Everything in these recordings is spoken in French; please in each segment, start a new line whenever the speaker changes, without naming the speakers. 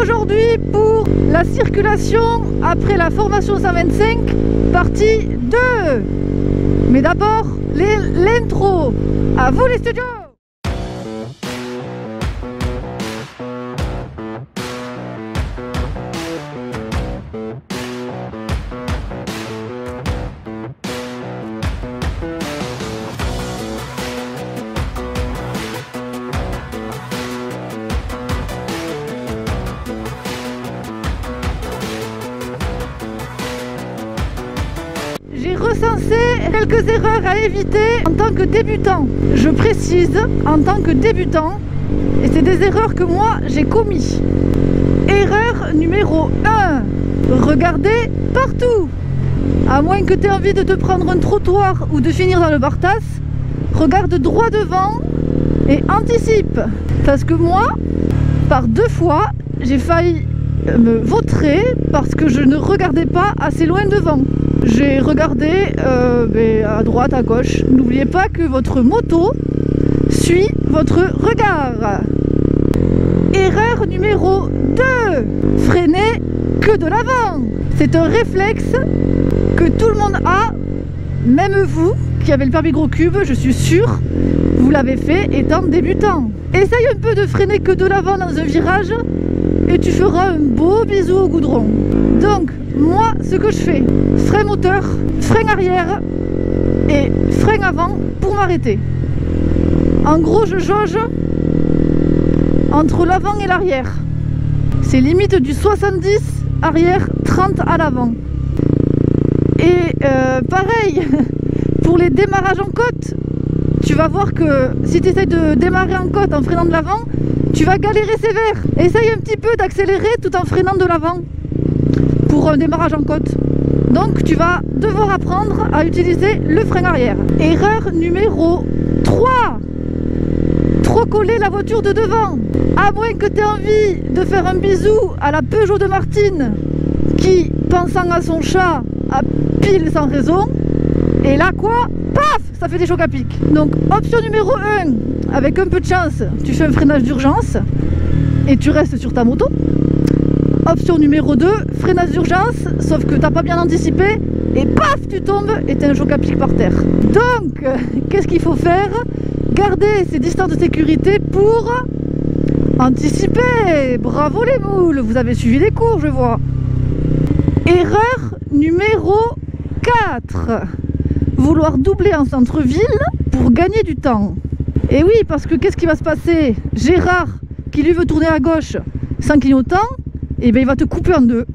aujourd'hui pour la circulation après la formation 125, partie 2. Mais d'abord, l'intro. À vous les studios. J'ai recensé quelques erreurs à éviter en tant que débutant. Je précise, en tant que débutant, et c'est des erreurs que moi j'ai commis. Erreur numéro 1, regardez partout. À moins que tu aies envie de te prendre un trottoir ou de finir dans le Barthas, regarde droit devant et anticipe. Parce que moi, par 2 fois, j'ai failli me vautrer parce que je ne regardais pas assez loin devant. J'ai regardé à droite, à gauche. N'oubliez pas que votre moto suit votre regard. Erreur numéro 2, freiner que de l'avant. C'est un réflexe que tout le monde a, même vous qui avez le permis gros cube, je suis sûre, vous l'avez fait étant débutant. Essaye un peu de freiner que de l'avant dans un virage et tu feras un beau bisou au goudron. Donc, moi, ce que je fais, frein moteur, frein arrière et frein avant pour m'arrêter. En gros, je jauge entre l'avant et l'arrière. C'est limite du 70 arrière, 30 à l'avant. Et pareil, pour les démarrages en côte, tu vas voir que si tu essaies de démarrer en côte en freinant de l'avant, tu vas galérer sévère. Essaye un petit peu d'accélérer tout en freinant de l'avant pour un démarrage en côte. Donc tu vas devoir apprendre à utiliser le frein arrière. Erreur numéro 3, trop coller la voiture de devant. À moins que tu aies envie de faire un bisou à la Peugeot de Martine qui, pensant à son chat, a pile sans raison. Et là quoi, paf, ça fait des chocs à pic. Donc option numéro 1, avec un peu de chance, tu fais un freinage d'urgence et tu restes sur ta moto. Option numéro 2, freinage d'urgence, sauf que t'as pas bien anticipé et paf, tu tombes et t'as un choc à pic par terre. Donc, qu'est-ce qu'il faut faire? Garder ces distances de sécurité pour anticiper. Bravo les moules, vous avez suivi les cours, je vois. Erreur numéro 4, vouloir doubler en centre-ville pour gagner du temps. Et oui, parce que qu'est-ce qui va se passer? Gérard, qui lui veut tourner à gauche sans clignotant, et bien il va te couper en deux.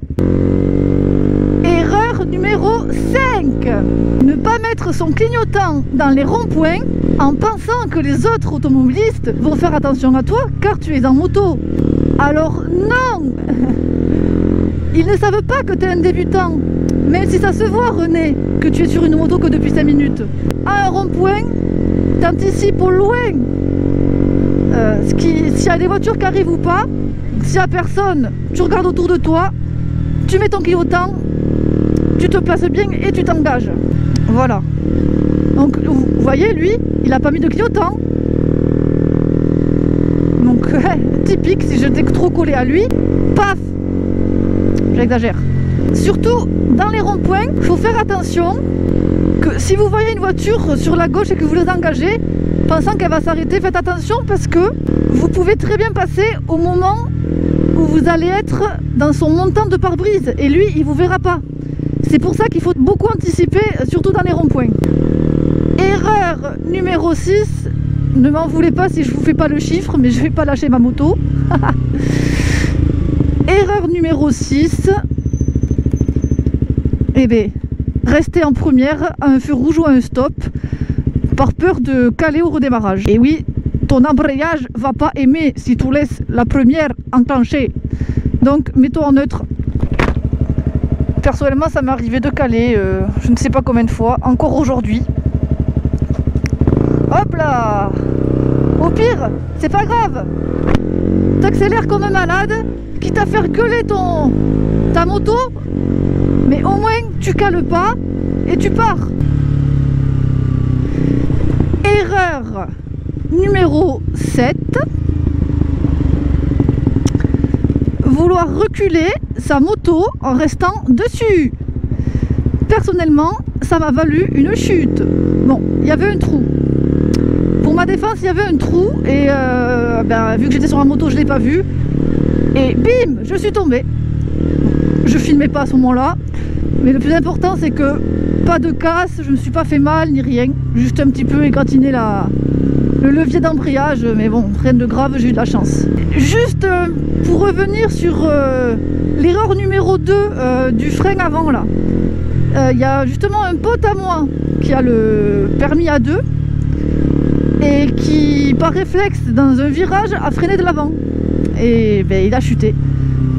Erreur numéro 5, ne pas mettre son clignotant dans les ronds-points en pensant que les autres automobilistes vont faire attention à toi car tu es en moto. Alors non, ils ne savent pas que tu es un débutant, même si ça se voit René, que tu es sur une moto que depuis 5 minutes. À un rond-point, tu anticipes au loin s'il y a des voitures qui arrivent ou pas. S'il n'y a personne, tu regardes autour de toi, tu mets ton clignotant, tu te places bien et tu t'engages. Voilà. Donc vous voyez, lui, il n'a pas mis de clignotant. Donc typique, si j'étais trop collé à lui, paf, j'exagère. Surtout dans les ronds-points, il faut faire attention que si vous voyez une voiture sur la gauche et que vous les engagez, pensant qu'elle va s'arrêter, faites attention parce que vous pouvez très bien passer au moment où vous allez être dans son montant de pare-brise et lui, il vous verra pas. C'est pour ça qu'il faut beaucoup anticiper, surtout dans les ronds-points. Erreur numéro 6, ne m'en voulez pas si je vous fais pas le chiffre, mais je vais pas lâcher ma moto. Erreur numéro 6, eh bien, rester en première à un feu rouge ou à un stop par peur de caler au redémarrage. Et oui, ton embrayage va pas aimer si tu laisses la première enclenchée. Donc mets-toi en neutre. Personnellement, ça m'est arrivé de caler, je ne sais pas combien de fois, encore aujourd'hui. Hop là! Au pire, c'est pas grave. T'accélères comme un malade, quitte à faire gueuler ta moto, mais au moins tu cales pas et tu pars. Erreur numéro 7. vouloir reculer sa moto en restant dessus. Personnellement, ça m'a valu une chute. Bon, il y avait un trou. Pour ma défense, il y avait un trou et vu que j'étais sur la moto, je ne l'ai pas vu. Et bim, je suis tombée. Je filmais pas à ce moment-là. Mais le plus important, c'est que pas de casse, je ne me suis pas fait mal ni rien. Juste un petit peu égratigné le levier d'embrayage. Mais bon, rien de grave, j'ai eu de la chance. Juste pour revenir sur l'erreur numéro 2 du frein avant là. Il y a justement un pote à moi qui a le permis A2 et qui par réflexe dans un virage a freiné de l'avant et il a chuté.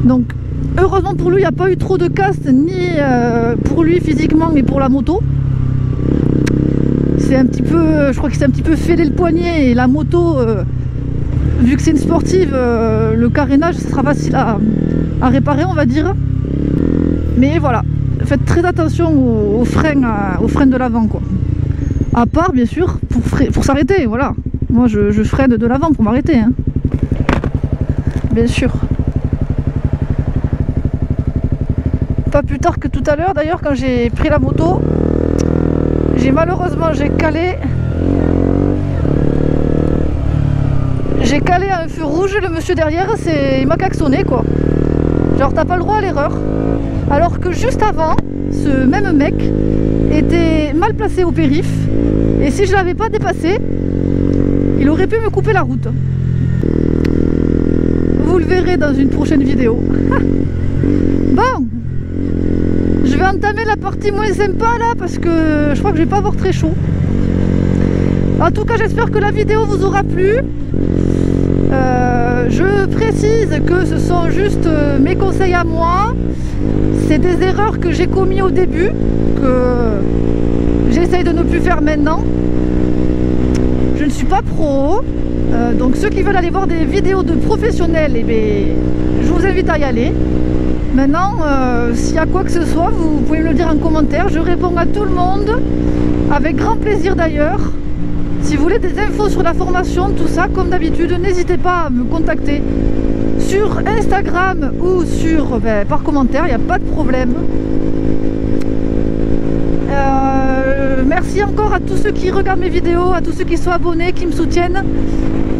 Donc heureusement pour lui il n'y a pas eu trop de casse ni pour lui physiquement et pour la moto. C'est un petit peu, je crois qu'il s'est un petit peu fêlé le poignet et la moto vu que c'est une sportive le carénage ce sera facile à réparer on va dire. Mais voilà. Faites très attention aux freins de l'avant quoi. À part bien sûr pour s'arrêter, voilà. Moi je freine de l'avant pour m'arrêter hein. Bien sûr. Pas plus tard que tout à l'heure d'ailleurs quand j'ai pris la moto, j'ai calé à un feu rouge, le monsieur derrière il m'a klaxonné quoi. Genre t'as pas le droit à l'erreur. Alors que juste avant, ce même mec était mal placé au périph. Et si je ne l'avais pas dépassé, il aurait pu me couper la route. Vous le verrez dans une prochaine vidéo. Bon, je vais entamer la partie moins sympa là parce que je crois que je vais pas avoir très chaud. En tout cas, j'espère que la vidéo vous aura plu. Je précise que ce sont juste mes conseils à moi. C'est des erreurs que j'ai commises au début, que j'essaye de ne plus faire maintenant. Je ne suis pas pro, donc ceux qui veulent aller voir des vidéos de professionnels, je vous invite à y aller. Maintenant, s'il y a quoi que ce soit, vous pouvez me le dire en commentaire. Je réponds à tout le monde, avec grand plaisir d'ailleurs. Si vous voulez des infos sur la formation, tout ça, comme d'habitude, n'hésitez pas à me contacter sur Instagram ou par commentaire, il n'y a pas de problème. Merci encore à tous ceux qui regardent mes vidéos, à tous ceux qui sont abonnés, qui me soutiennent.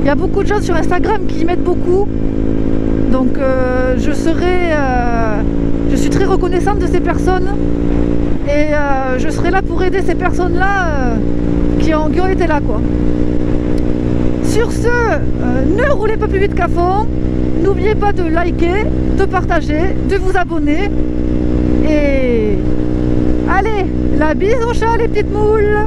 Il y a beaucoup de gens sur Instagram qui y mettent beaucoup. Donc je suis très reconnaissante de ces personnes. Et je serai là pour aider ces personnes-là qui ont été là quoi. Sur ce, ne roulez pas plus vite qu'à fond. N'oubliez pas de liker, de partager, de vous abonner. Et allez, la bise au chat les petites moules.